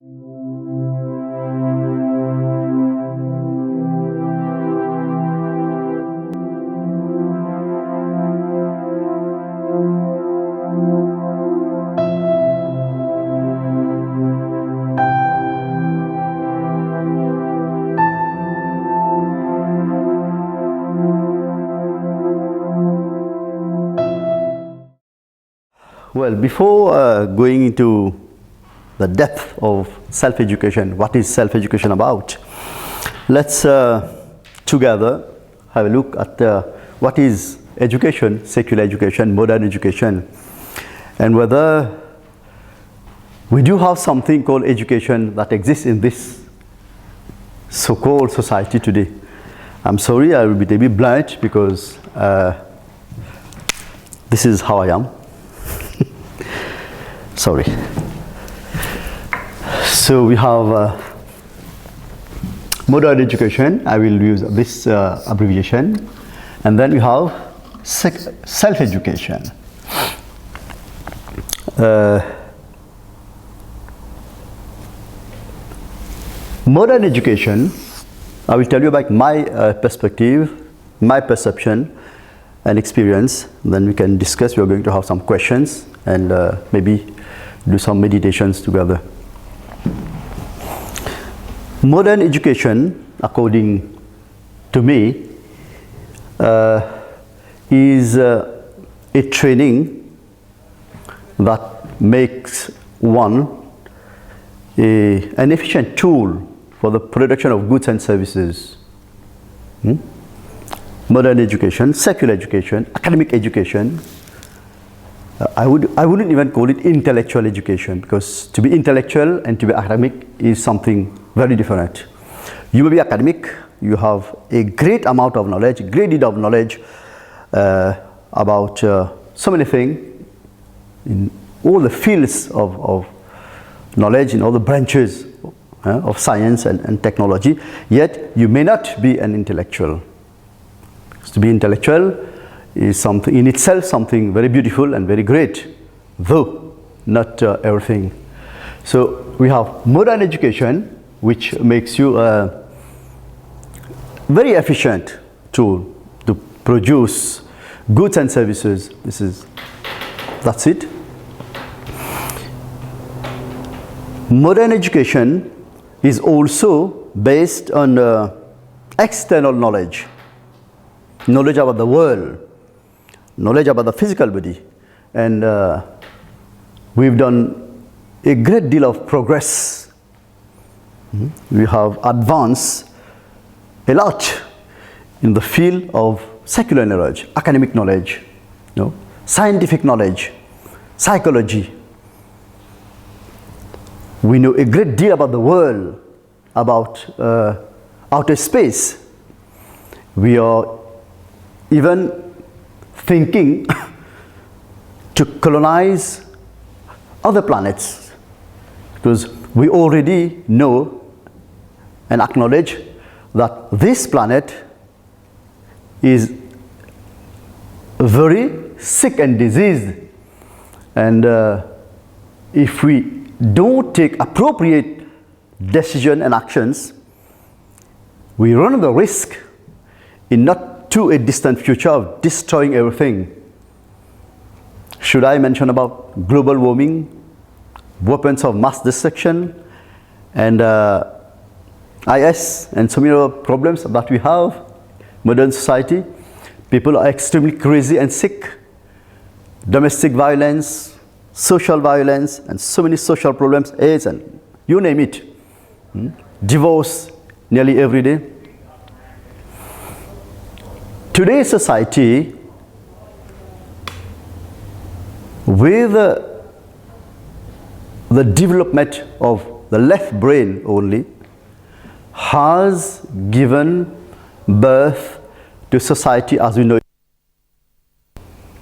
Well, before going into the depth of self-education, what is self-education about? Let's together have a look at what is education, secular education, modern education, and whether we do have something called education that exists in this so-called society today. I'm sorry, I will be a bit blunt because this is how I am. Sorry. So we have modern education. I will use this abbreviation, and then we have self-education. Modern education, I will tell you about my perspective, my perception and experience. Then we can discuss. We are going to have some questions and maybe do some meditations together. Modern education, according to me, is a training that makes one an efficient tool for the production of goods and services. Modern education, secular education, academic education. I wouldn't even call it intellectual education, because to be intellectual and to be academic is something very different. You may be academic, you have a great amount of knowledge, great deal of knowledge about so many things in all the fields of knowledge, in all the branches of science and technology, yet you may not be an intellectual. To be intellectual is something in itself, something very beautiful and very great, though not everything. So we have modern education, which makes you a very efficient tool to produce goods and services. That's it. Modern education is also based on external knowledge, knowledge about the world, knowledge about the physical body, and we've done a great deal of progress. We have advanced a lot in the field of secular knowledge, academic knowledge, scientific knowledge, psychology. We know a great deal about the world, about outer space. We are even thinking to colonize other planets, because we already know and acknowledge that this planet is very sick and diseased, and if we don't take appropriate decision and actions, we run the risk in not too a distant future of destroying everything. Should I mention about global warming, weapons of mass destruction, and IS, and so many other problems that we have modern society? People are extremely crazy and sick. Domestic violence, social violence, and so many social problems, AIDS, and you name it. Divorce nearly every day. Today's society, with the development of the left brain only, has given birth to society as we know it,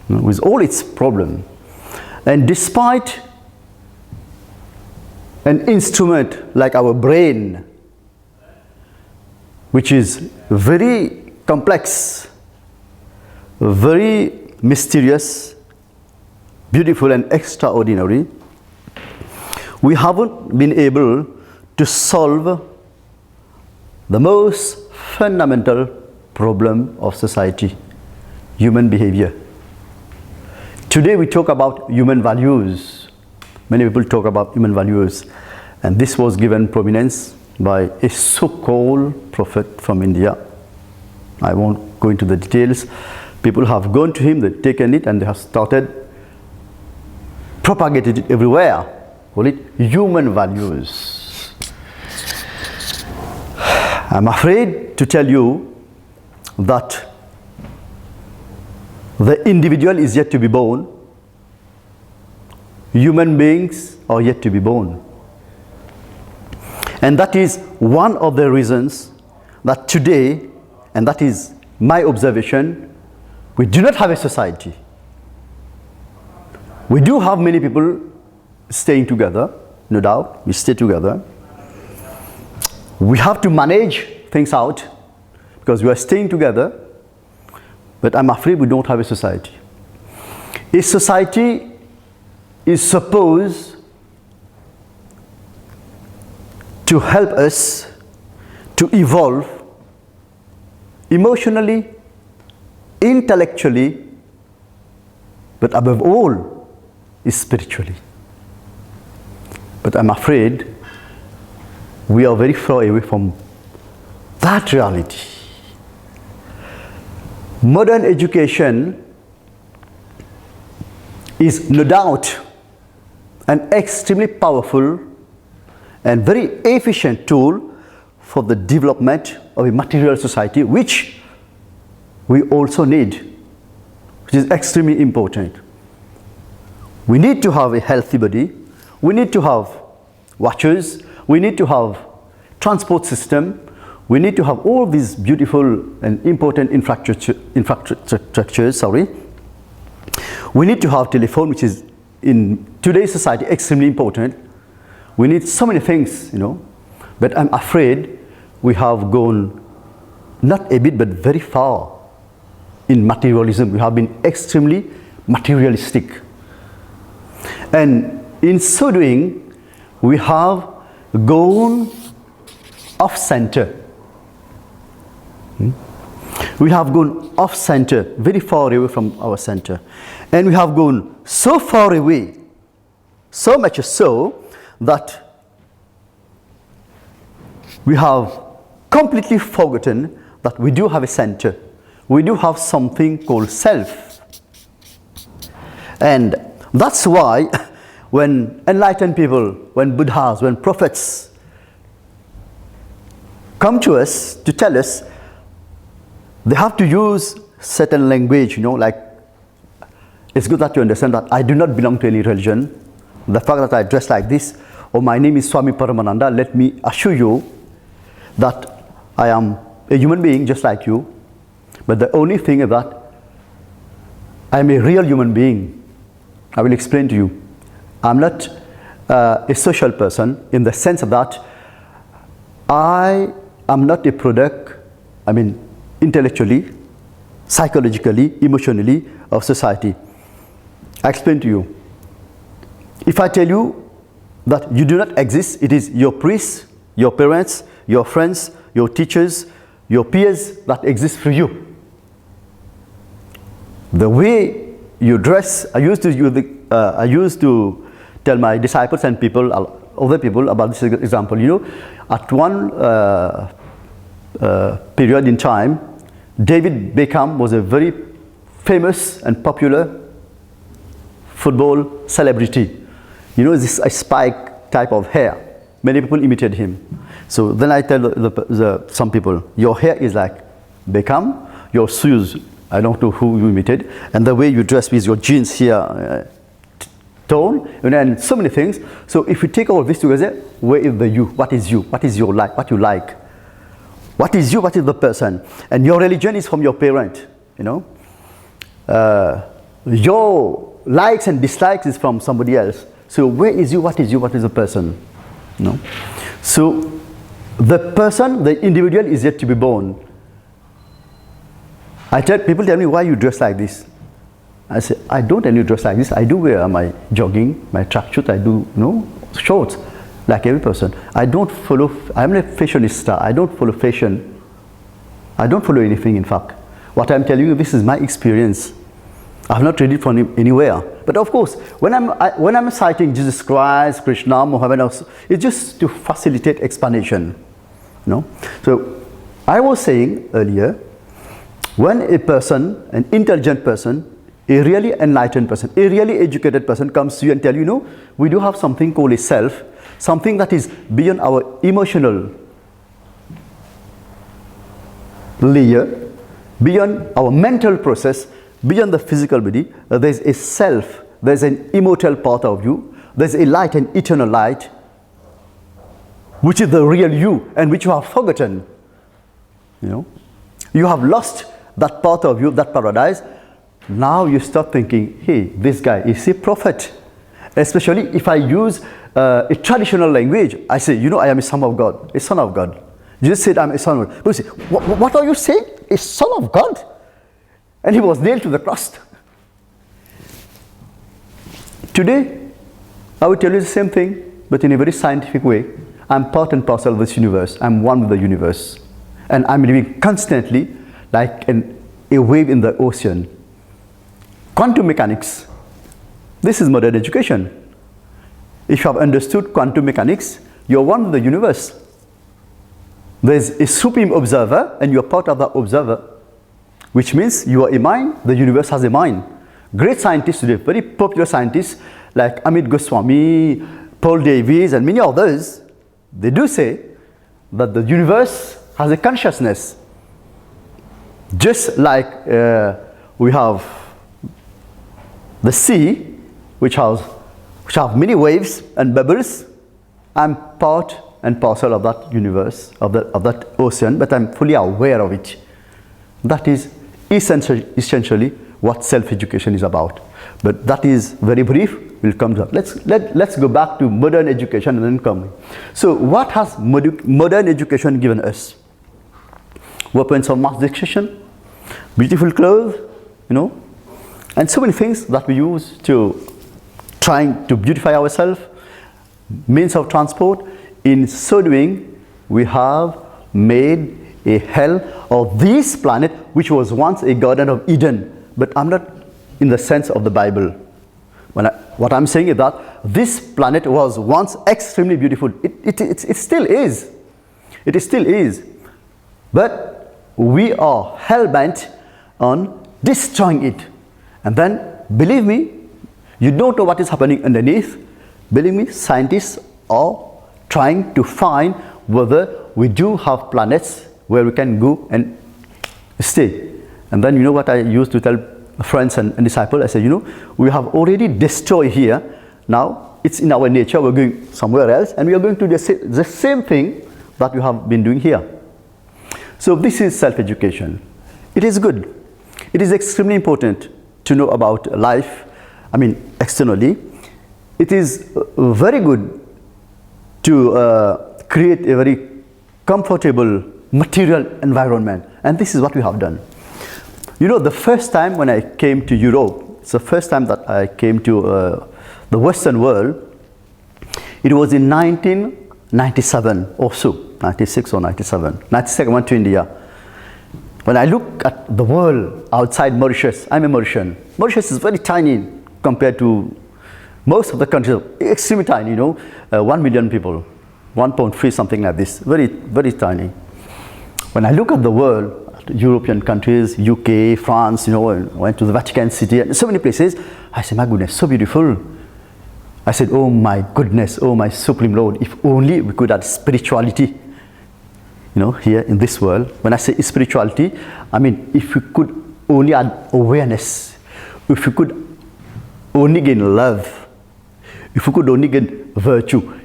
with all its problems. And despite an instrument like our brain, which is very complex, very mysterious, beautiful and extraordinary, we haven't been able to solve the most fundamental problem of society, human behavior. Today we talk about human values. Many people talk about human values, and this was given prominence by a so-called prophet from India. I won't go into the details. People have gone to him, they've taken it, and they have started propagating it everywhere. Call it human values. I'm afraid to tell you that the individual is yet to be born. Human beings are yet to be born. And that is one of the reasons that today, and that is my observation, we do not have a society. We do have many people staying together, no doubt, we stay together. We have to manage things out because we are staying together, but I'm afraid we don't have a society. A society is supposed to help us to evolve emotionally, intellectually, but above all, spiritually. But I'm afraid we are very far away from that reality. Modern education is no doubt an extremely powerful and very efficient tool for the development of a material society, which we also need, which is extremely important. We need to have a healthy body, we need to have watches, we need to have transport system, we need to have all these beautiful and important infrastructures. We need to have telephone, which is in today's society extremely important. We need so many things, but I'm afraid we have gone not a bit but very far in materialism. We have been extremely materialistic, and in so doing we have gone off center. We have gone off center, very far away from our center, and we have gone so far away, so much so that we have completely forgotten that we do have a center. We do have something called self. And that's why when enlightened people, when Buddhas, when prophets come to us to tell us, they have to use certain language, like, it's good that you understand that I do not belong to any religion. The fact that I dress like this, or my name is Swami Paramananda, let me assure you that I am a human being just like you. But the only thing is that I am a real human being. I will explain to you. I'm not a social person in the sense that I am not a product, intellectually, psychologically, emotionally, of society. I explain to you. If I tell you that you do not exist, it is your priests, your parents, your friends, your teachers, your peers that exist for you. The way you dress, I used to tell my disciples and other people about this example. At one period in time, David Beckham was a very famous and popular football celebrity. This a spike type of hair. Many people imitated him. So then I tell some people, your hair is like Beckham, your shoes, I don't know who you imitated, and the way you dress with your jeans here, tone, and so many things. So if we take all this together, where is the you? What is you? What is your like? What you like? What is you? What is the person? And your religion is from your parent. Your likes and dislikes is from somebody else. So where is you? What is you? What is the person? So the person, the individual, is yet to be born. People tell me, why you dress like this? I say, I don't any dress like this. I do wear my jogging, my tracksuit. I do, shorts, like every person. I'm a fashionista. I don't follow fashion. I don't follow anything, in fact. What I'm telling you, this is my experience. I've not read it from anywhere. But of course, when I'm citing Jesus Christ, Krishna, Muhammad, it's just to facilitate explanation. You know? So I was saying earlier, when a person, an intelligent person, a really enlightened person, a really educated person comes to you and tell you, you know, we do have something called a self, something that is beyond our emotional layer, beyond our mental process, beyond the physical body. There's a self, there's an immortal part of you, there's a light, an eternal light, which is the real you and which you have forgotten. You know, you have lost that part of you, that paradise. Now you start thinking, hey, this guy is a prophet. Especially if I use a traditional language, I say, you know, I am a son of God, a son of God. Jesus said, I'm a son of God. But you say, what are you saying? A son of God? And he was nailed to the cross. Today, I will tell you the same thing, but in a very scientific way. I'm part and parcel of this universe. I'm one with the universe. And I'm living constantly like a wave in the ocean. Quantum mechanics. This is modern education. If you have understood quantum mechanics, you're one with the universe. There's a supreme observer and you're part of that observer, which means you are a mind, the universe has a mind. Great scientists today, very popular scientists like Amit Goswami, Paul Davies and many others, they do say that the universe has a consciousness. Just like we have the sea, which have many waves and bubbles. I'm part and parcel of that universe, of that ocean, but I'm fully aware of it. That is essentially what self-education is about. But that is very brief. We'll come to that. Let's go back to modern education and then come. So what has modern education given us? Weapons of mass destruction, beautiful clothes, you know, and so many things that we use to trying to beautify ourselves, means of transport. In so doing, we have made a hell of this planet, which was once a Garden of Eden. But I'm not in the sense of the Bible. What I'm saying is that this planet was once extremely beautiful. It still is. It still is. But we are hell-bent on destroying it. And then, believe me, you don't know what is happening underneath. Believe me, scientists are trying to find whether we do have planets where we can go and stay. And then you know what I used to tell friends and disciples? I said, you know, we have already destroyed here. Now it's in our nature. We're going somewhere else, and we are going to do the same thing that we have been doing here. So this is self-education. It is good. It is extremely important to know about life. I mean, externally, it is very good to create a very comfortable material environment, and this is what we have done. You know, the first time when I came to Europe, it's the first time that I came to the Western world, it was in 1997 or so, 96 or 97, 96 I went to India. When I look at the world outside Mauritius, I'm a Mauritian. Mauritius is very tiny compared to most of the countries, extremely tiny, you know, 1 million people, 1.3, something like this, very, very tiny. When I look at the world, European countries, UK, France, you know, I went to the Vatican City and so many places, I said, my goodness, so beautiful. I said, oh my goodness, oh my Supreme Lord, if only we could add spirituality, you know, here in this world. When I say spirituality, I mean, if we could only add awareness, if we could only gain love, if we could only gain virtue,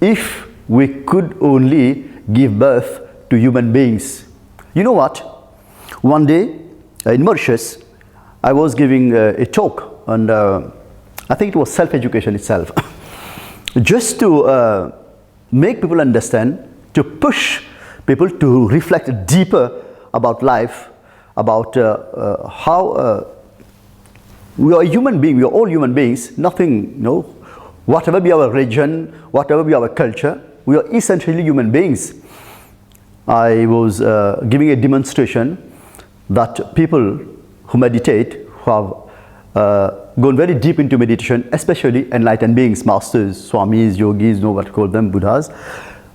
if we could only give birth to human beings. You know what? One day in Mauritius, I was giving a talk on, I think it was self-education itself, just to make people understand, to push people to reflect deeper about life, about how we are human beings, we are all human beings, nothing, you know, Whatever be our religion, whatever be our culture, we are essentially human beings. I was giving a demonstration that people who meditate, who have gone very deep into meditation, especially enlightened beings, masters, swamis, yogis, know what to call them, Buddhas,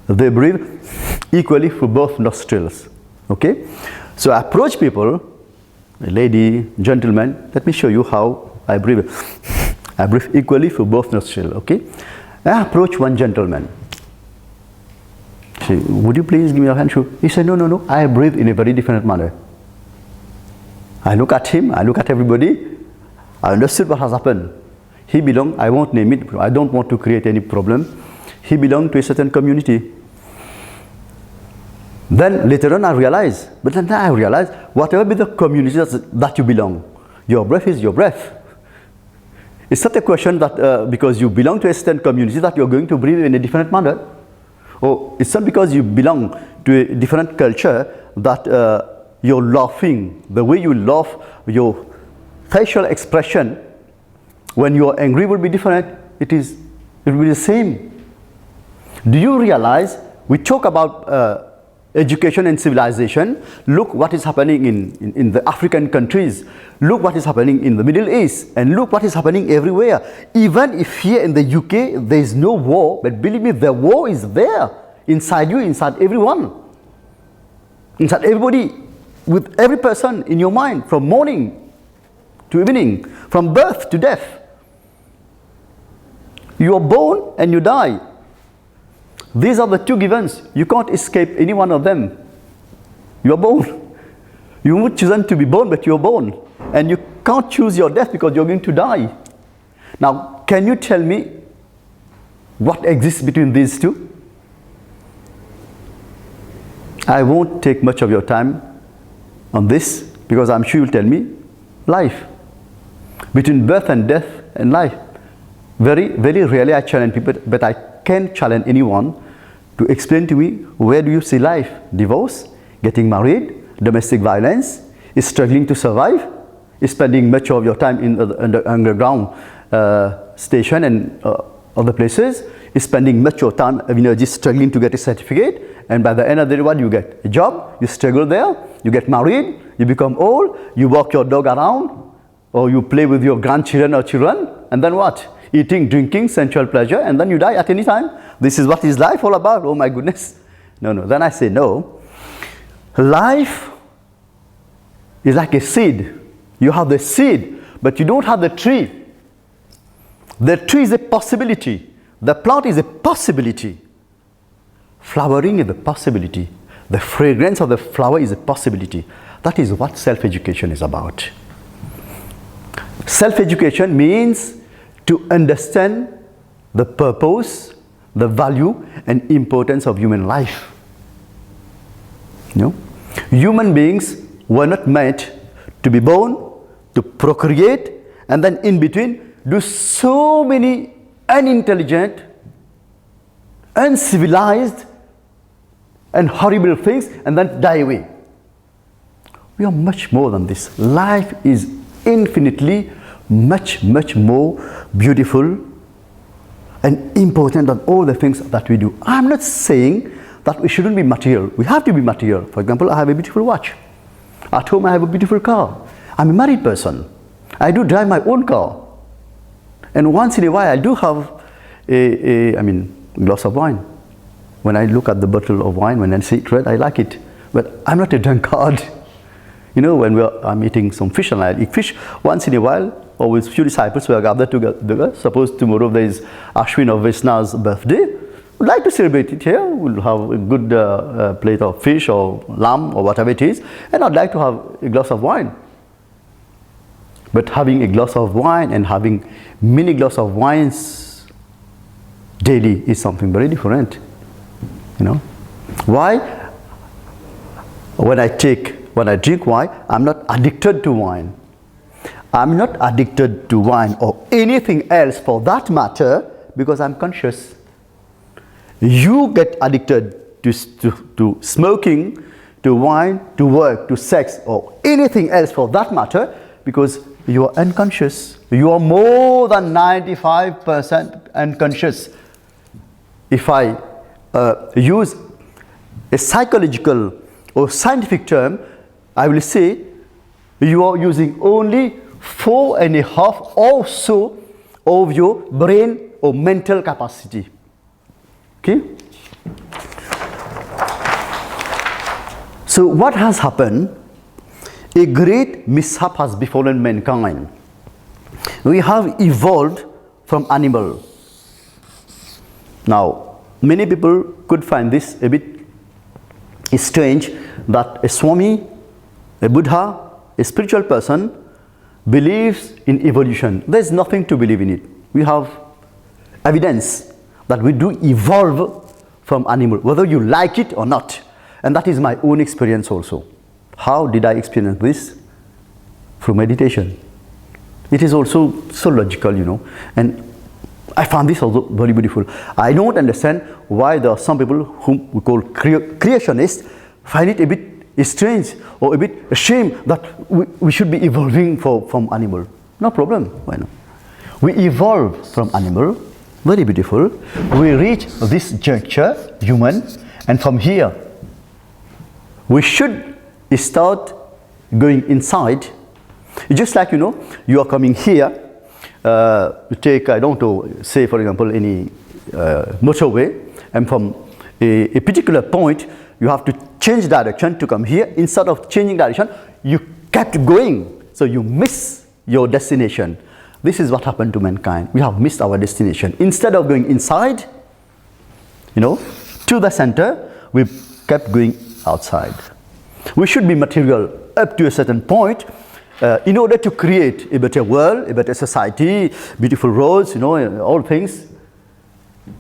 they breathe equally through both nostrils. Okay? So I approach people, a lady, gentleman, let me show you how I breathe. I breathe equally through both nostrils. Okay? I approach one gentleman. Say, would you please give me your hand? He said, no, no, no, I breathe in a very different manner. I look at him, I look at everybody, I understood what has happened. He belonged, I won't name it, I don't want to create any problem. He belonged to a certain community. Then later on I realized, whatever be the community that you belong, your breath is your breath. It's not a question that because you belong to a certain community that you're going to breathe in a different manner. Or it's not because you belong to a different culture that you're laughing. The way you laugh, your facial expression when you're angry will be different. It will be the same. Do you realize we talk about education and civilization? Look what is happening in the African countries. Look what is happening in the Middle East. And look what is happening everywhere. Even if here in the UK there is no war, but believe me, the war is there. Inside you, inside everyone. Inside everybody, with every person in your mind, from morning to evening, from birth to death. You are born and you die. These are the two givens. You can't escape any one of them. You are born. You would choose to be born, but you are born. And you can't choose your death because you're going to die. Now, can you tell me what exists between these two? I won't take much of your time on this because I'm sure you'll tell me life. Between birth and death and life. Very, very rarely I challenge people, but I can challenge anyone to explain to me, where do you see life? Divorce, getting married, domestic violence, is struggling to survive, is spending much of your time in the underground station and other places, is spending much of your time of energy struggling to get a certificate, and by the end of the day, what you get? A job, you struggle there, you get married, you become old, you walk your dog around, or you play with your grandchildren or children, and then what? Eating, drinking, sensual pleasure, and then you die at any time. This is what is life all about. Oh my goodness. No, no. Then I say no. Life is like a seed. You have the seed, but you don't have the tree. The tree is a possibility. The plant is a possibility. Flowering is a possibility. The fragrance of the flower is a possibility. That is what self-education is about. Self-education means to understand the purpose, the value and importance of human life. You know? Human beings were not meant to be born, to procreate, and then in between do so many unintelligent, uncivilized and horrible things and then die away. We are much more than this. Life is infinitely much more beautiful and important than all the things that we do. I'm not saying that we shouldn't be material. We have to be material. For example, I have a beautiful watch. At home I have a beautiful car. I'm a married person. I do drive my own car. And once in a while I do have a glass of wine. When I look at the bottle of wine, when I see it red, I like it. But I'm not a drunkard. You know, when I'm eating some fish and I eat fish, once in a while, or with few disciples who are gathered together, suppose tomorrow there is Ashwin or Vishna's birthday, we'd like to celebrate it here. We'll have a good plate of fish or lamb or whatever it is, and I'd like to have a glass of wine. But having a glass of wine and having many glasses of wines daily is something very different. You know, why? When I drink wine, I'm not addicted to wine. I'm not addicted to wine or anything else for that matter because I'm conscious. You get addicted to smoking, to wine, to work, to sex or anything else for that matter because you are unconscious. You are more than 95% unconscious. If I use a psychological or scientific term, I will say you are using only 4.5 or so of your brain or mental capacity. Okay? So what has happened? A great mishap has befallen mankind. We have evolved from animal. Now, many people could find this a bit strange that a Swami, a Buddha, a spiritual person believes in evolution. There is nothing to believe in it. We have evidence that we do evolve from animal, whether you like it or not. And that is my own experience also. How did I experience this? Through meditation. It is also so logical, you know, and I found this also very beautiful. I don't understand why there are some people whom we call creationists find it a bit strange or a bit ashamed that we should be evolving from animal. No problem. Why not? We evolve from animal, very beautiful. We reach this juncture, human, and from here we should start going inside. Just like, you know, you are coming here, you take, I don't know, say for example any motorway, and from a particular point you have to change direction to come here. Instead of changing direction, you kept going, so you miss your destination. This is what happened to mankind. We have missed our destination. Instead of going inside, you know, to the center, we kept going outside. We should be material up to a certain point in order to create a better world, a better society, beautiful roads, you know, all things,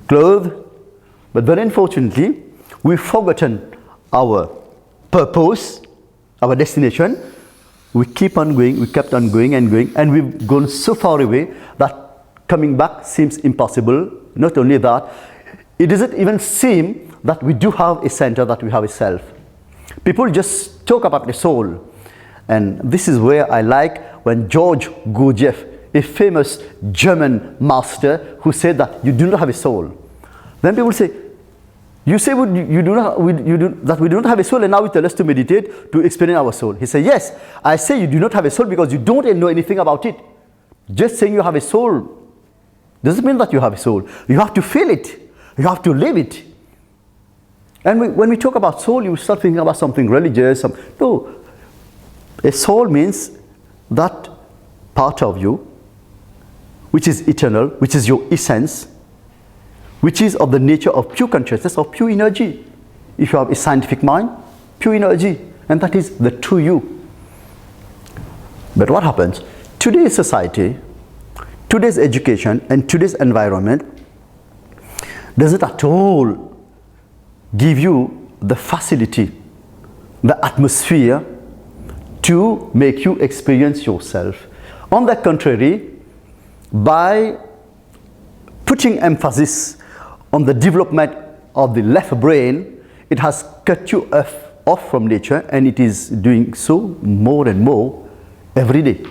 clothes. But very unfortunately, we've forgotten our purpose, our destination. We keep on going, we kept on going and going, and we've gone so far away that coming back seems impossible. Not only that, it doesn't even seem that we do have a center, that we have a self. People just talk about the soul. And this is where I like when George Gurdjieff, a famous German master, who said that you do not have a soul. Then people say, you say that we do not have a soul, and now you tell us to meditate to experience our soul. He said, yes, I say you do not have a soul because you don't know anything about it. Just saying you have a soul doesn't mean that you have a soul. You have to feel it. You have to live it. And when we talk about soul, you start thinking about something religious. No, a soul means that part of you which is eternal, which is your essence, which is of the nature of pure consciousness, of pure energy. If you have a scientific mind, pure energy, and that is the true you. But what happens? Today's society, today's education, and today's environment doesn't at all give you the facility, the atmosphere to make you experience yourself. On the contrary, by putting emphasis on the development of the left brain, it has cut you off from nature, and it is doing so more and more every day.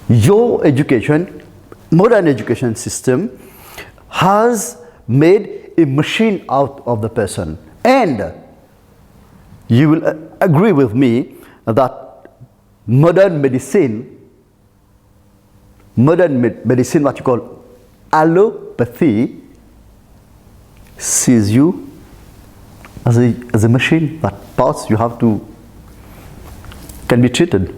Your education, modern education system, has made a machine out of the person. And you will agree with me that modern medicine, what you call allopathy, sees you as a machine, that parts you have to, can be treated.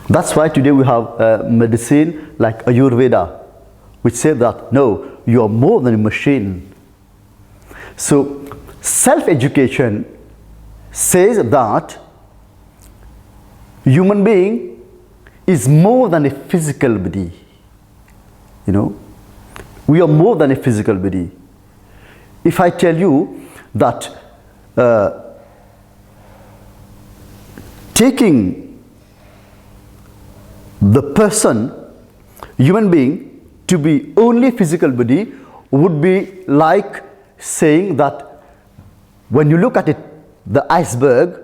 That's why today we have medicine like Ayurveda, which says that no, you are more than a machine. So self-education says that human being is more than a physical body. You know, we are more than a physical body. If I tell you that taking the person, human being, to be only physical body would be like saying that when you look at it, the iceberg,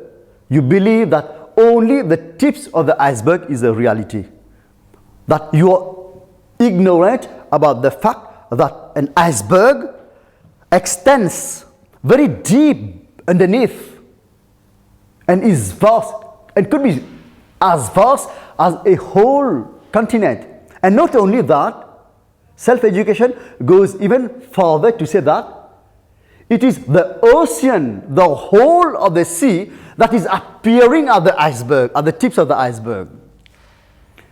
you believe that only the tips of the iceberg is a reality. That you are ignorant about the fact that an iceberg extends very deep underneath and is vast and could be as vast as a whole continent. And not only that, self-education goes even further to say that it is the ocean, the whole of the sea, that is appearing at the iceberg, at the tips of the iceberg.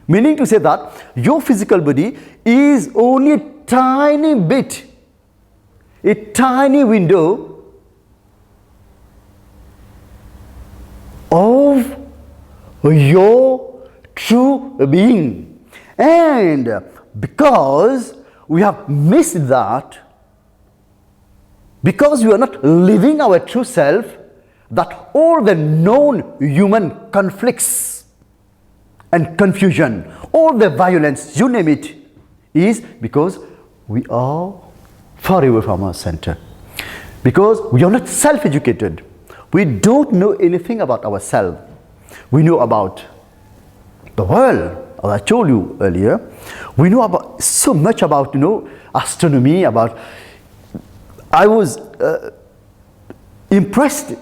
Meaning to say that your physical body is only a tiny bit, a tiny window of your true being. And because we have missed that, because we are not living our true self, that all the known human conflicts and confusion, all the violence, you name it, is because we are far away from our center. Because we are not self-educated. We don't know anything about ourselves. We know about the world, as I told you earlier. We know about so much about, astronomy, about. I was impressed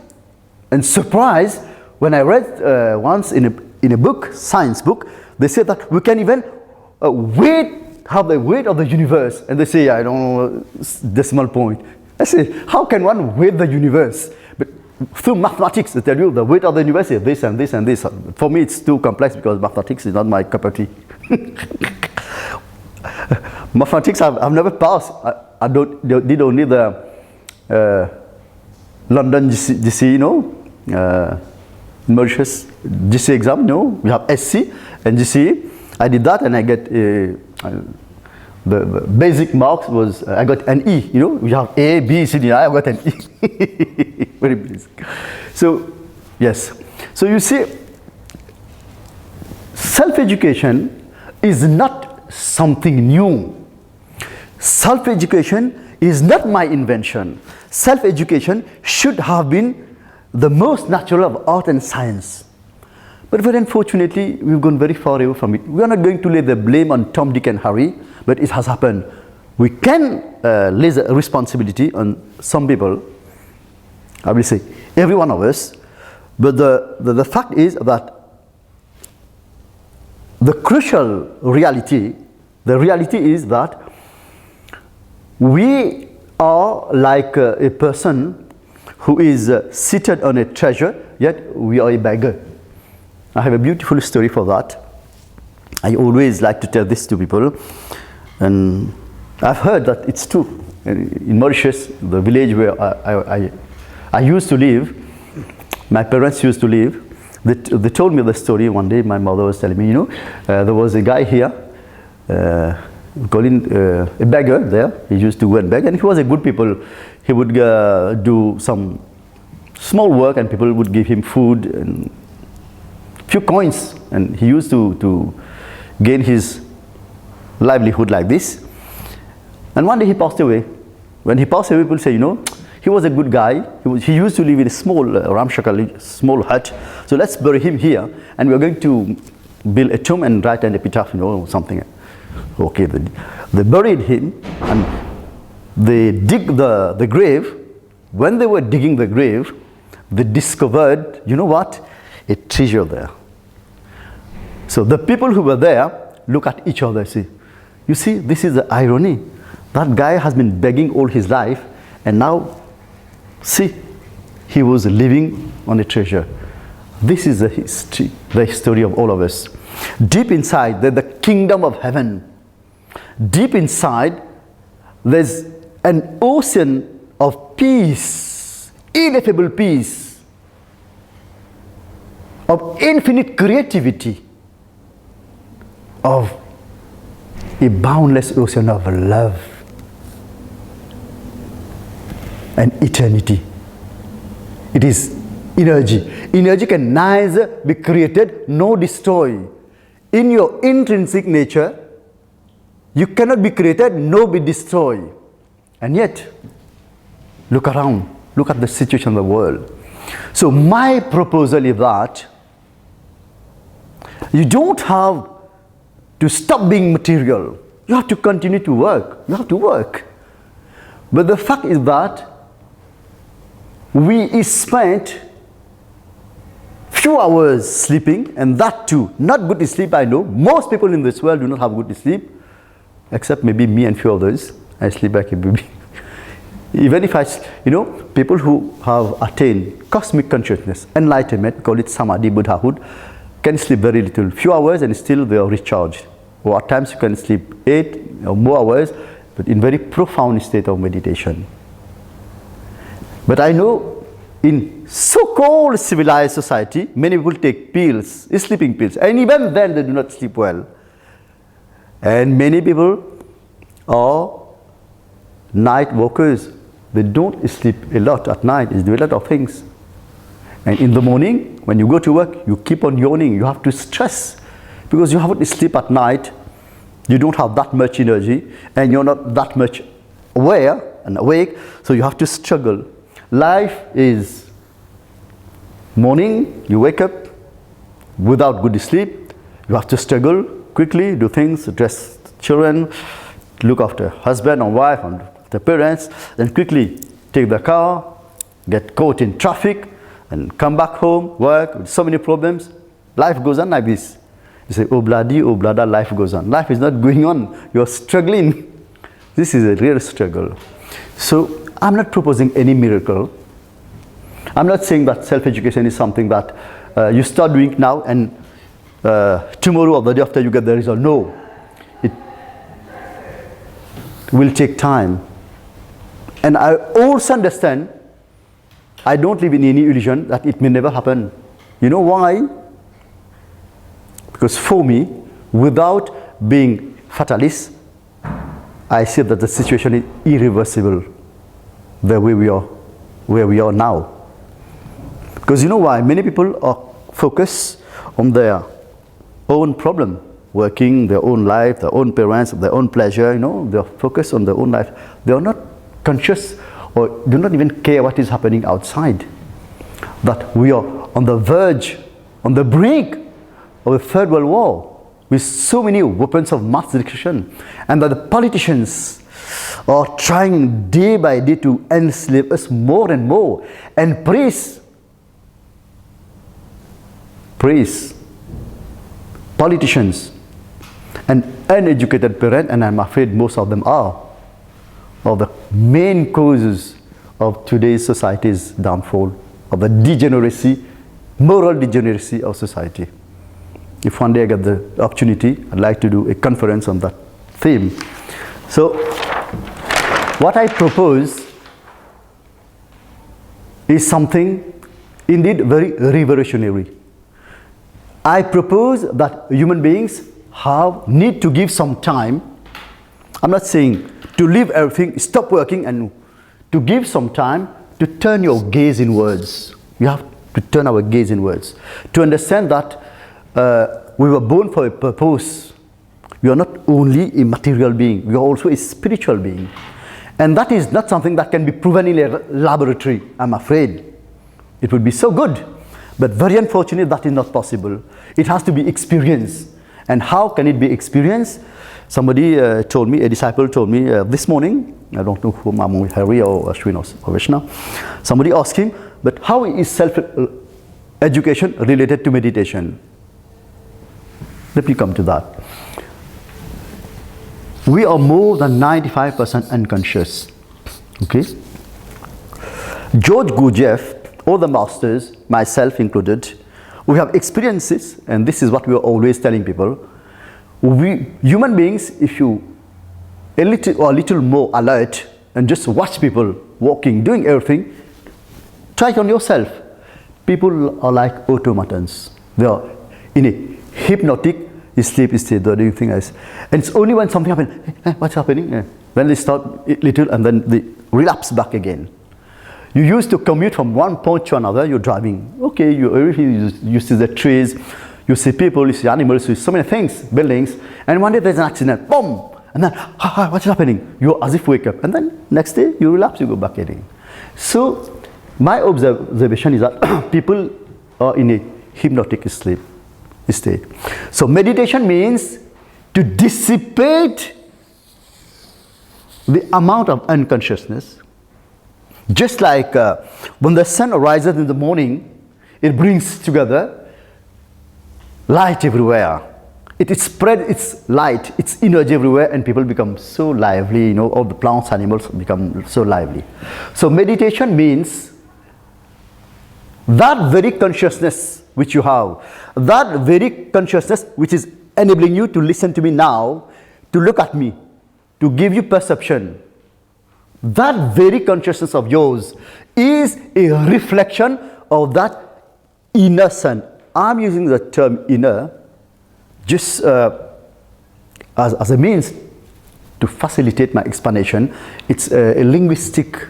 and surprised when I read once in a book, science book, they said that we can even have the weight of the universe. And they say, I don't know, decimal point. I say, how can one weigh the universe? But through mathematics, they tell you the weight of the universe is this and this and this. For me, it's too complex because mathematics is not my cup of tea. Mathematics, I've never passed. I did only the London GC, Mauritius GC exam, we have SC and GC. I did that and I get the basic marks was I got an E. We have A, B, C, D, I got an E. Very basic. So yes. So you see, self-education is not something new. Self-education is not my invention. Self-education should have been the most natural of art and science. But very unfortunately, we've gone very far away from it. We are not going to lay the blame on Tom, Dick and Harry, but it has happened. We can lay the responsibility on some people, I will say every one of us, but the fact is that the crucial reality, the reality is that we are like a person who is seated on a treasure, yet we are a beggar. I have a beautiful story for that. I always like to tell this to people, and I've heard that it's true. In Mauritius, the village where I used to live, my parents used to live, they told me the story one day. My mother was telling me, there was a guy here, calling a beggar there. He used to go and beg, and he was a good people. He would do some small work, and people would give him food and few coins, and he used to gain his livelihood like this. And one day he passed away. When he passed away, people say, he was a good guy. He used to live in a small ramshackle, small hut. So let's bury him here, and we're going to build a tomb and write an epitaph, something. Okay, they buried him, and they dig the grave. When they were digging the grave, they discovered, a treasure there. So the people who were there look at each other and say, you see, this is the irony. That guy has been begging all his life, and now, see, he was living on a treasure. This is the history of all of us. Deep inside, there's the kingdom of heaven. Deep inside, there's an ocean of peace, ineffable peace, of infinite creativity, of a boundless ocean of love and eternity. It is energy. Energy can neither be created nor destroyed. In your intrinsic nature, you cannot be created nor be destroyed. And yet, look around, look at the situation of the world. So my proposal is that You don't have to stop being material. You have to continue to work. You have to work. But the fact is that we spent few hours sleeping, and that too, not good sleep, I know. Most people in this world do not have good sleep, except maybe me and few others. I sleep like a baby. Even if people who have attained cosmic consciousness, enlightenment, call it samadhi, Buddhahood, can sleep very little, few hours, and still they are recharged. Or at times you can sleep 8 or more hours, but in very profound state of meditation. But I know in so-called civilized society, many people take pills, sleeping pills, and even then they do not sleep well. And many people are night walkers. They don't sleep a lot at night, they do a lot of things. And in the morning, when you go to work, you keep on yawning, you have to stress. Because you haven't sleep at night, you don't have that much energy, and you're not that much aware and awake, so you have to struggle. Life is morning, you wake up without good sleep, you have to struggle quickly, do things, dress children, look after husband or wife and the parents, then quickly take the car, get caught in traffic, and come back home, work with so many problems. Life goes on like this. You say, oh bloody, life goes on. Life is not going on, you're struggling. This is a real struggle. So I'm not proposing any miracle. I'm not saying that self-education is something that you start doing now and tomorrow or the day after you get the result. No, it will take time. And I also understand, I don't live in any illusion that it may never happen. You know why? Because for me, without being fatalist, I see that the situation is irreversible the way we are, where we are now. Because you know why? Many people are focused on their own problem, working their own life, their own parents, their own pleasure, they're focused on their own life. They are not conscious or do not even care what is happening outside. That we are on the verge, on the brink of a third world war with so many weapons of mass destruction, and that the politicians are trying day by day to enslave us more and more and praise politicians and uneducated parents, and I'm afraid most of them are the main causes of today's society's downfall, of the degeneracy, moral degeneracy of society. If one day I get the opportunity, I'd like to do a conference on that theme. So, what I propose is something indeed very revolutionary. I propose that human beings need to give some time. I'm not saying to leave everything, stop working, and to give some time to turn your gaze inwards. You have to turn our gaze inwards. To understand that we were born for a purpose. We are not only a material being, we are also a spiritual being. And that is not something that can be proven in a laboratory, I'm afraid. It would be so good, but very unfortunately that is not possible. It has to be experienced. And how can it be experienced? Somebody told me, a disciple told me this morning, I don't know whom, among Harry or Ashwin or Vishnu, somebody asked him, but how is self-education related to meditation? Let me come to that. We are more than 95% unconscious. Okay? George Gurdjieff, all the masters, myself included, we have experiences, and this is what we are always telling people. We human beings, if you a little more alert and just watch people walking, doing everything, try it on yourself. People are like automatons. They are in a hypnotic sleep state, they're doing things. And it's only when something happens, what's happening? Then they start little and then they relapse back again. You used to commute from one point to another, you're driving. Okay, you see the trees, you see people, you see animals, you see so many things, buildings, and one day there's an accident, boom! And then, what's happening? You as if wake up, and then next day you relapse, you go back again. So, my observation is that people are in a hypnotic sleep. state. So meditation means to dissipate the amount of unconsciousness. Just like when the sun rises in the morning, it brings together light everywhere. It spreads its light, its energy everywhere, and people become so lively, you know, all the plants, animals become so lively. So meditation means that very consciousness which you have, that very consciousness which is enabling you to listen to me now, to look at me, to give you perception, that very consciousness of yours is a reflection of that inner sun. I'm using the term inner just as a means to facilitate my explanation. It's a linguistic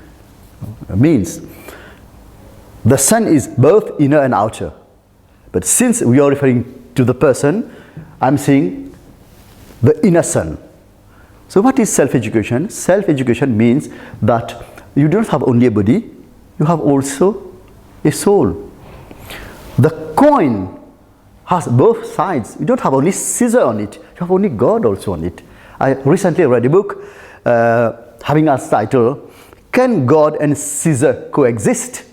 means. The sun is both inner and outer. But since we are referring to the person, I'm saying the inner sun. So what is self-education? Self-education means that you don't have only a body, you have also a soul. The coin has both sides. You don't have only scissor on it, you have only God also on it. I recently read a book having as title, Can God and Scissor Coexist?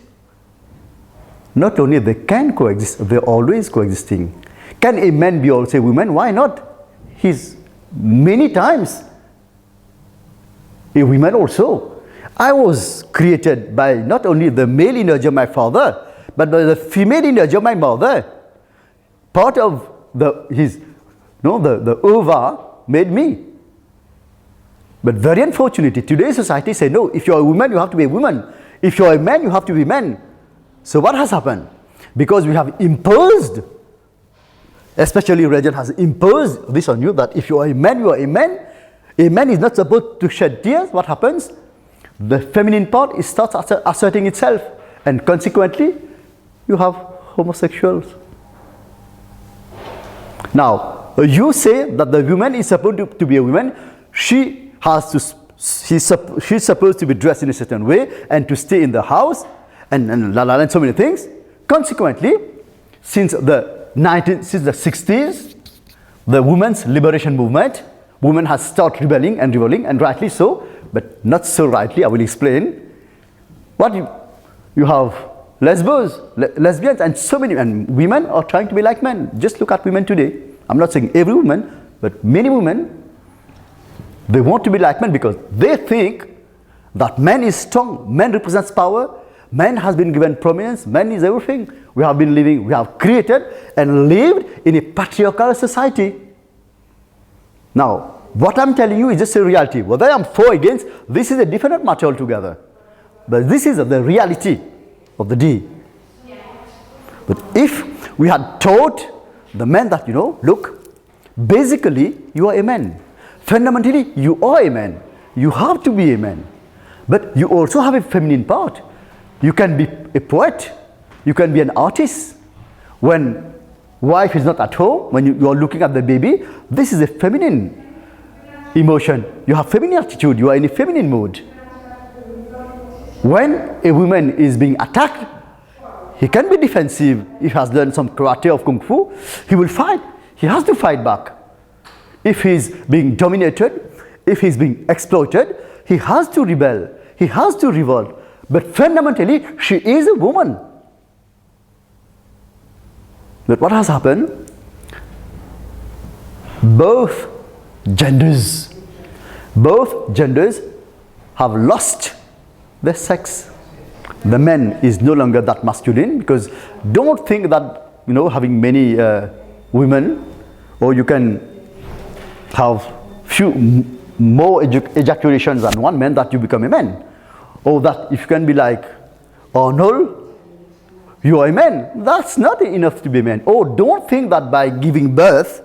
Not only they can coexist, they're always coexisting. Can a man be also a woman? Why not? He's many times a woman also. I was created by not only the male energy of my father, but by the female energy of my mother. Part of the ova made me. But very unfortunately, today's society say, no, if you're a woman, you have to be a woman. If you're a man, you have to be a man. So what has happened? Because we have imposed, especially religion has imposed this on you, that if you are a man, you are a man. A man is not supposed to shed tears. What happens? The feminine part starts asserting itself, and consequently, you have homosexuals. Now, you say that the woman is supposed to be a woman. She's supposed to be dressed in a certain way and to stay in the house and so many things. Consequently, since the 60s, the women's liberation movement, women has started rebelling, and rightly so, but not so rightly. I will explain. What you have lesbians, and so many, and women are trying to be like men. Just look at women today. I'm not saying every woman, but many women, they want to be like men because they think that man is strong, man represents power, man has been given prominence, man is everything. We have created and lived in a patriarchal society. Now, what I'm telling you is just a reality. Whether I'm for or against, this is a different matter altogether. But this is the reality of the day. But if we had taught the men that, look, basically you are a man. Fundamentally, you are a man. You have to be a man. But you also have a feminine part. You can be a poet. You can be an artist. When wife is not at home, when you are looking at the baby, this is a feminine emotion. You have feminine attitude. You are in a feminine mood. When a woman is being attacked, he can be defensive. If he has learned some karate or kung fu, he will fight. He has to fight back. If he's being dominated, if he's being exploited, he has to rebel. He has to revolt. But fundamentally, she is a woman. But what has happened? Both genders have lost their sex. The man is no longer that masculine, because don't think that, having many women, or you can have few more ejaculations than one man, that you become a man. Or that if you can be like Arnold, you are a man. That's not enough to be a man. Or don't think that by giving birth,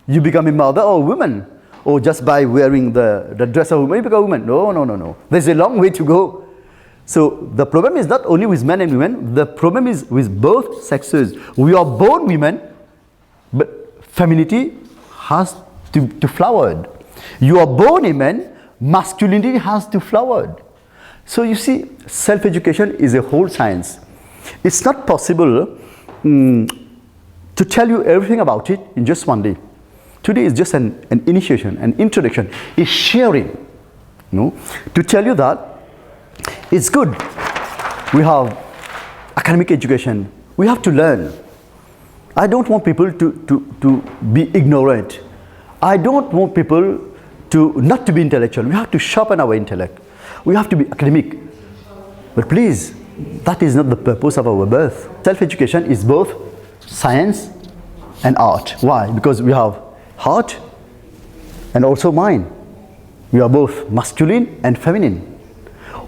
you become a mother or a woman. Or just by wearing the dress of a woman, you become a woman. No. There's a long way to go. So the problem is not only with men and women, the problem is with both sexes. We are born women, but femininity has to flower. You are born a man, masculinity has to flower. So you see, self-education is a whole science. It's not possible to tell you everything about it in just one day. Today is just an initiation, an introduction, is sharing. To tell you that it's good. We have academic education. We have to learn. I don't want people to be ignorant. I don't want people not to be intellectual. We have to sharpen our intellect. We have to be academic. But please, that is not the purpose of our birth. Self-education is both science and art. Why? Because we have heart and also mind. We are both masculine and feminine.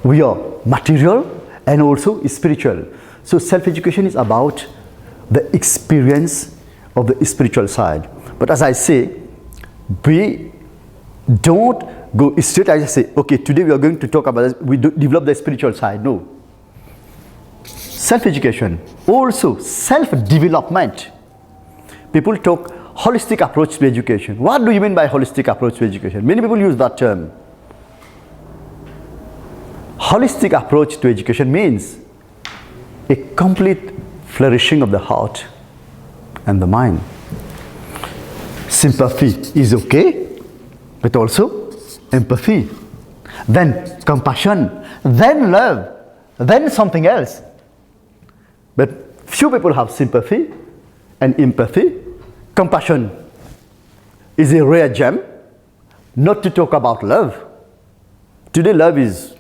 We are material and also spiritual. So self-education is about the experience of the spiritual side. But as I say, we don't go straight. I just say, okay, today we are going to talk about this. We develop the spiritual side. No. Self-education, also self-development. People talk holistic approach to education. What do you mean by holistic approach to education? Many people use that term. Holistic approach to education means a complete flourishing of the heart and the mind. Sympathy is okay, but also empathy, then compassion, then love, then something else. But few people have sympathy and empathy. Compassion is a rare gem, not to talk about love. Today love is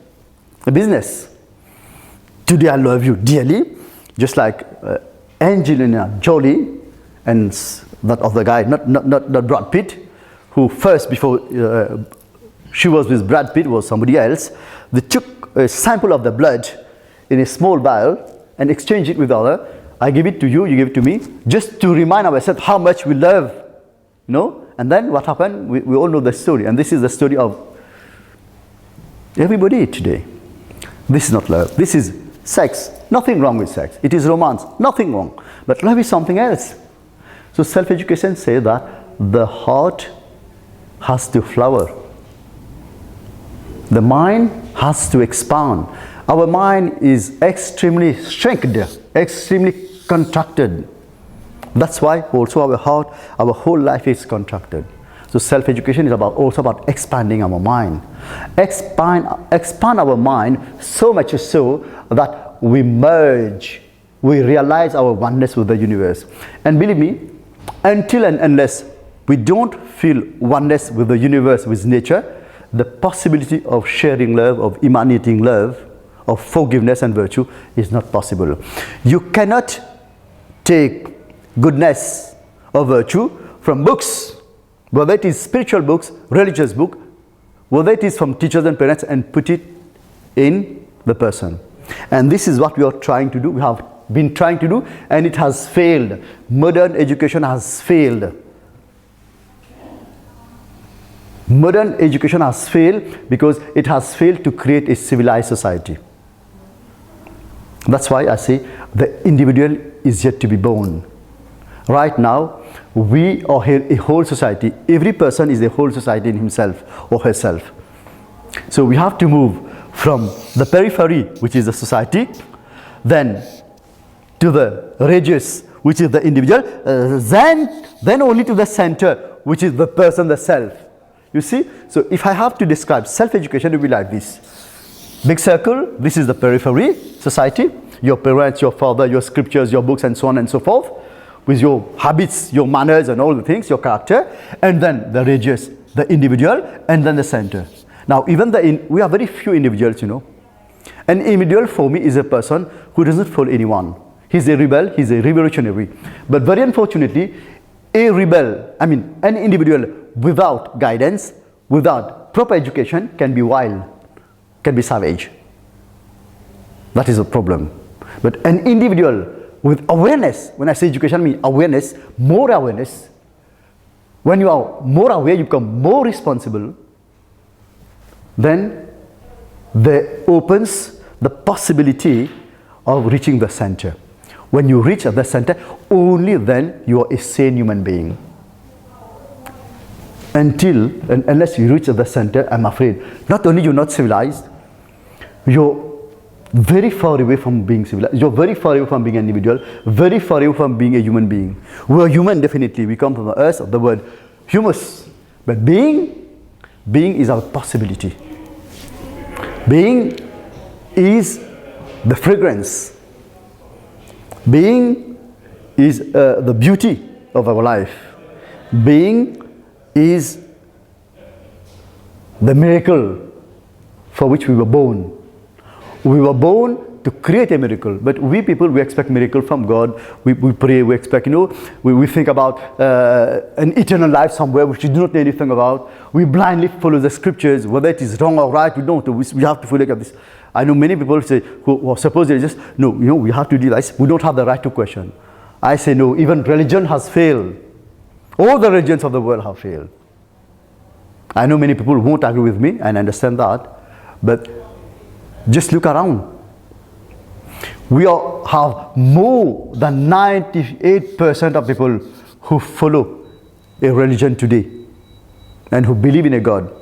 a business. Today I love you dearly, just like Angelina Jolie and that other guy, not Brad Pitt, who first, before she was with Brad Pitt, was somebody else. They took a sample of the blood in a small vial and exchanged it with the other. I give it to you, you give it to me, just to remind ourselves how much we love, And then what happened? We all know the story, and this is the story of everybody today. This is not love. This is sex. Nothing wrong with sex. It is romance. Nothing wrong. But love is something else. So self-education says that the heart has to flower. The mind has to expand. Our mind is extremely shrinked, extremely contracted. That's why also our heart, our whole life is contracted. So self-education is also about expanding our mind. Expand our mind so much so that we merge, we realize our oneness with the universe. And believe me, until and unless we don't feel oneness with the universe, with nature, the possibility of sharing love, of emanating love, of forgiveness and virtue is not possible. You cannot take goodness or virtue from books, whether it is spiritual books, religious book, whether it is from teachers and parents, and put it in the person. And this is what we are trying to do. We have been trying to do, and it has failed. Modern education has failed. Modern education has failed because it has failed to create a civilized society. That's why I say the individual is yet to be born. Right now, we are here a whole society. Every person is a whole society in himself or herself. So we have to move from the periphery, which is the society, then to the radius, which is the individual, then only to the center, which is the person, the self. You see? So if I have to describe self-education, it will be like this. Big circle, this is the periphery, society, your parents, your father, your scriptures, your books, and so on and so forth, with your habits, your manners, and all the things, your character, and then the radius, the individual, and then the center. Now, even we are very few individuals, An individual for me is a person who doesn't follow anyone. He's a rebel, he's a revolutionary. But very unfortunately, an individual without guidance, without proper education, can be wild, can be savage. That is a problem. But an individual with awareness, when I say education, I mean awareness, more awareness. When you are more aware, you become more responsible. Then there opens the possibility of reaching the center. When you reach the center, only then you are a sane human being. Unless you reach the center, I'm afraid, not only you're not civilized, your very far away from being civilized. You're very far away from being an individual, very far away from being a human being. We're human, definitely. We come from the earth of the word humus. But being is our possibility. Being is the fragrance. Being is the beauty of our life. Being is the miracle for which we were born. We were born to create a miracle, but we people, we expect miracle from God. We pray, we expect, we think about an eternal life somewhere which we do not know anything about. We blindly follow the scriptures, whether it is wrong or right, we don't. We have to look at this. I know many people say, who are supposedly just, no, we have to do this. We don't have the right to question. I say no, even religion has failed. All the religions of the world have failed. I know many people won't agree with me, and I understand that, but just look around. We have more than 98% of people who follow a religion today and who believe in a God.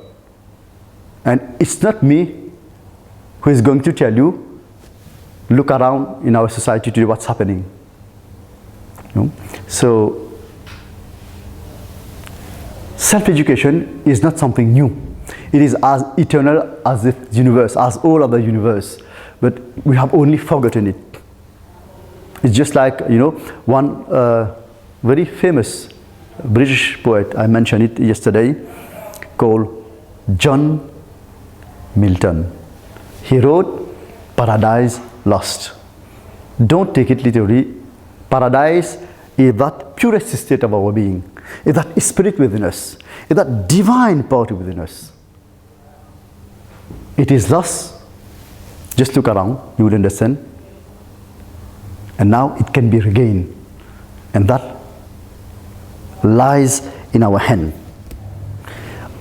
And it's not me who is going to tell you, look around in our society today, what's happening. So, self-education is not something new. It is as eternal as the universe, as all of the universe. But we have only forgotten it. It's just like, one very famous British poet, I mentioned it yesterday, called John Milton. He wrote Paradise Lost. Don't take it literally. Paradise is that purest state of our being, is that spirit within us, is that divine part within us. It is lost. Just look around, you will understand. And now it can be regained. And that lies in our hand.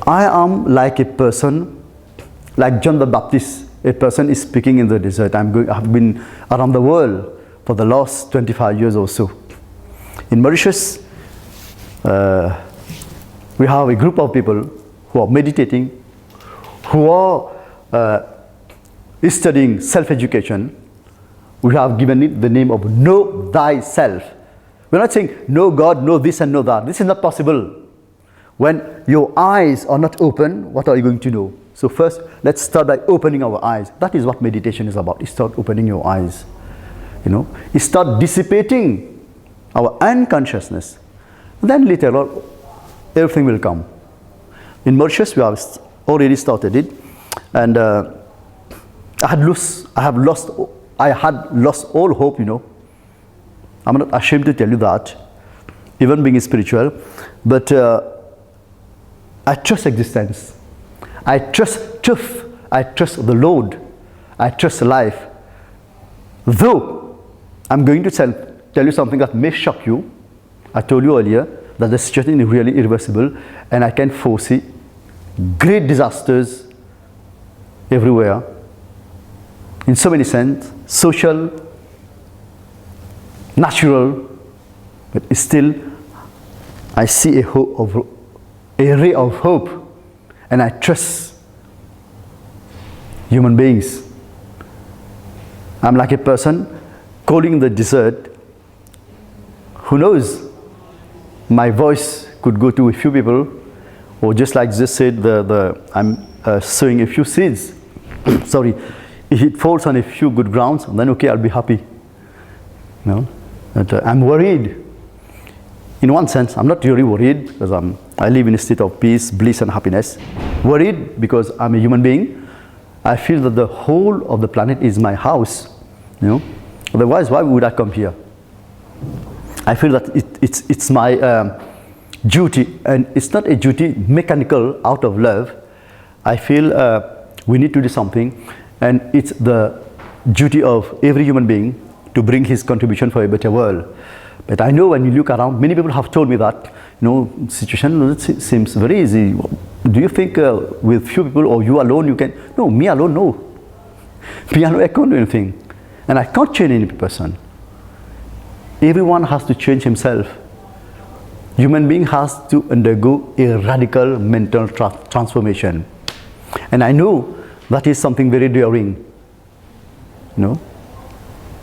I am like a person, like John the Baptist. A person is speaking in the desert. I have been around the world for the last 25 years or so. In Mauritius, we have a group of people who are meditating, who are studying self-education. We have given it the name of Know Thyself. We're not saying know God, know this and know that. This is not possible. When your eyes are not open, what are you going to know? So first, let's start by opening our eyes. That is what meditation is about. You start opening your eyes. You start dissipating our unconsciousness. Then later on, everything will come. In Mauritius, we have already started it. And I had lost all hope, I'm not ashamed to tell you that, even being spiritual, but I trust existence. I trust truth. I trust the Lord. I trust life. Though I'm going to tell you something that may shock you. I told you earlier that the situation is really irreversible, and I can foresee great disasters everywhere, in so many sense, social, natural, but still I see a ray of hope, and I trust human beings. I'm like a person calling the desert. Who knows? My voice could go to a few people, or just like just said, I'm sowing a few seeds. Sorry, if it falls on a few good grounds, then okay, I'll be happy. But I'm worried. In one sense, I'm not really worried because I live in a state of peace, bliss, and happiness. Worried because I'm a human being. I feel that the whole of the planet is my house. Otherwise, why would I come here? I feel that it's my duty, and it's not a duty mechanical out of love. I feel we need to do something, and it's the duty of every human being to bring his contribution for a better world. But I know when you look around, many people have told me that, situation seems very easy. Do you think with few people or you alone you can? No, me alone, no. Me alone, I can't do anything. And I can't change any person. Everyone has to change himself. Human being has to undergo a radical mental transformation. And I know that is something very daring. you know.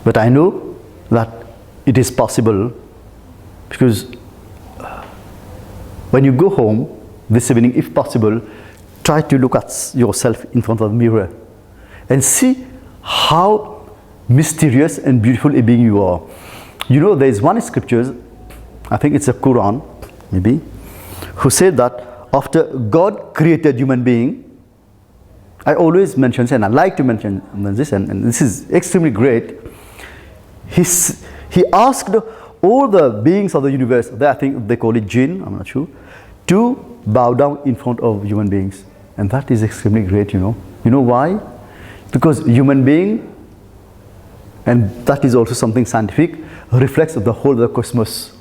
But I know that it is possible, because when you go home this evening, if possible, try to look at yourself in front of the mirror and see how mysterious and beautiful a being you are. You know, there is one scripture, I think it's a Quran maybe, who said that after God created human being, I always mention this, and I like to mention this, and this is extremely great. He asked all the beings of the universe, I think they call it jinn, I'm not sure, to bow down in front of human beings. And that is extremely great, you know. You know why? Because human being, and that is also something scientific, reflects the whole of the cosmos.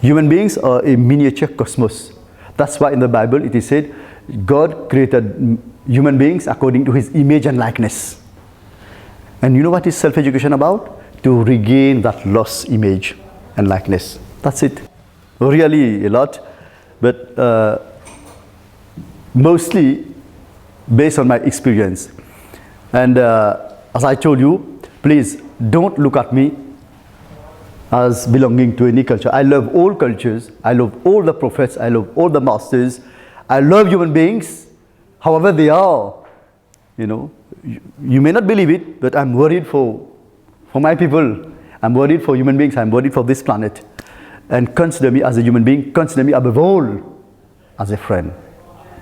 Human beings are a miniature cosmos. That's why in the Bible it is said, God created human beings according to his image and likeness. And you know what is self-education about? To regain that lost image and likeness. That's it. Really a lot, but mostly based on my experience. And as I told you, please don't look at me as belonging to any culture. I love all cultures. I love all the prophets. I love all the masters. I love human beings, however they are. You know, you may not believe it, but I'm worried for my people. I'm worried for human beings. I'm worried for this planet. And consider me as a human being. Consider me above all as a friend.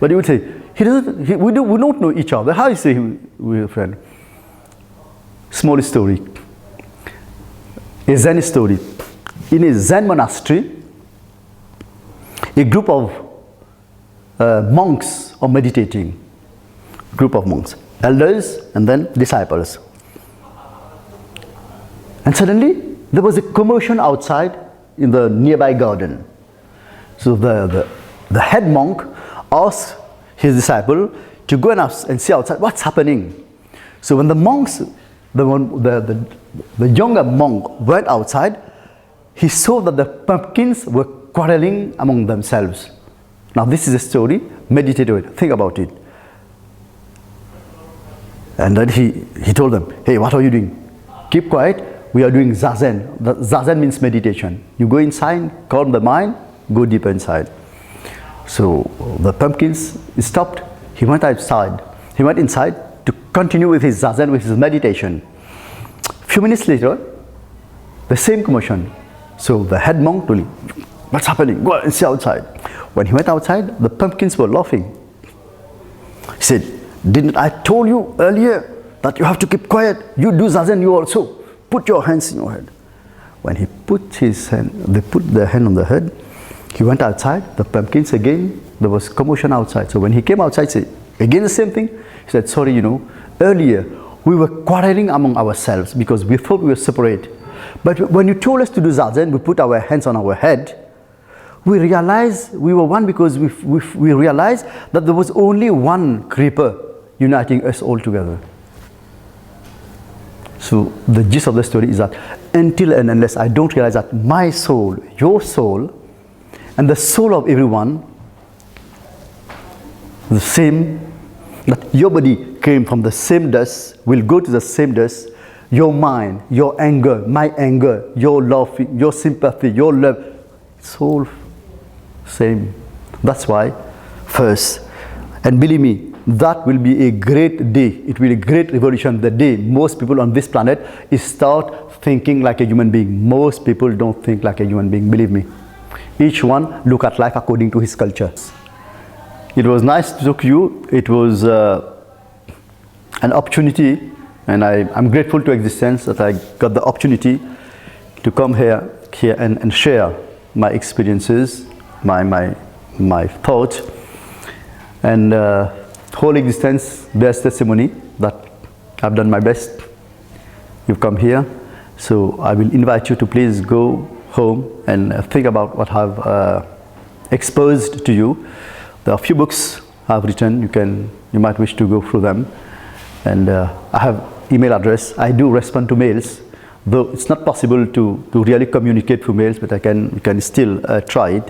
But you would say, we don't know each other. How do you say we're a friend? Small story. A Zen story. In a Zen monastery, a group of monks are meditating. Group of monks. Elders and then disciples. And suddenly, there was a commotion outside in the nearby garden. So the head monk asked his disciple to go and see outside what's happening. So when the monks, the younger monk went outside, he saw that the pumpkins were quarreling among themselves. Now this is a story, meditate on it, think about it. And then he told them, hey, what are you doing? Keep quiet. We are doing zazen. Zazen means meditation. You go inside, calm the mind, go deeper inside. So the pumpkins stopped. He went outside. He went inside to continue with his zazen, with his meditation. Few minutes later, the same commotion. So the head monk told him, what's happening? Go and see outside. When he went outside, the pumpkins were laughing. He said, didn't I told you earlier that you have to keep quiet? You do zazen, you also. Put your hands in your head. When he put his hand, they put their hand on the head, he went outside, the pumpkins again, there was commotion outside. So when he came outside, he said, again the same thing. He said, sorry, you know, earlier we were quarreling among ourselves because we thought we were separate. But when you told us to do zazen, we put our hands on our head, we realized we were one because we realized that there was only one creeper uniting us all together. So the gist of the story is that until and unless I don't realize that my soul, your soul, and the soul of everyone, the same, that your body came from the same dust, will go to the same dust, your mind, your anger, my anger, your love, your sympathy, your love, it's all same. That's why first, and believe me, that will be a great day. It will be a great revolution. The day most people on this planet start thinking like a human being. Most people don't think like a human being, believe me. Each one look at life according to his culture. It was nice to talk to you. It was an opportunity, and I'm grateful to existence that I got the opportunity to come here and share my experiences, my thoughts, and whole existence bears testimony that I've done my best. You've come here, so I will invite you to please go home and think about what I've exposed to you. There are a few books I've written. You might wish to go through them, and I have email address. I do respond to mails, though it's not possible to really communicate through mails, but you can still try it.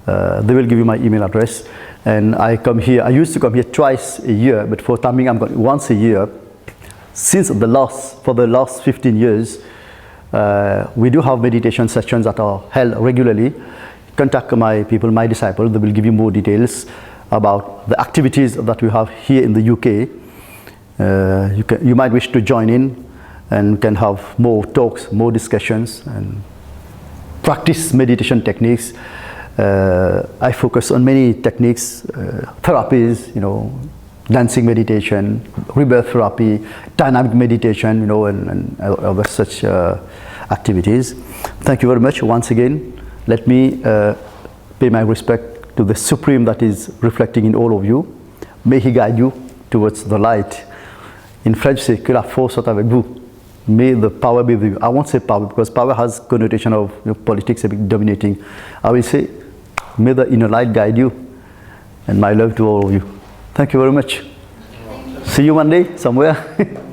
They will give you my email address. And I come here, I used to come here twice a year, but for timing I'm going once a year for the last 15 years, we do have meditation sessions that are held regularly. Contact my people, my disciples, they will give you more details about the activities that we have here in the UK. You might wish to join in and can have more talks, more discussions, and practice meditation techniques. I focus on many techniques, therapies, dancing meditation, rebirth therapy, dynamic meditation, and other such activities. Thank you very much once again. Let me pay my respect to the Supreme that is reflecting in all of you. May He guide you towards the light. In French, c'est que la force soit avec vous. May the power be with you. I won't say power because power has connotation of politics a bit dominating. I will say, may the inner light guide you, and my love to all of you. Thank you very much. See you one day somewhere.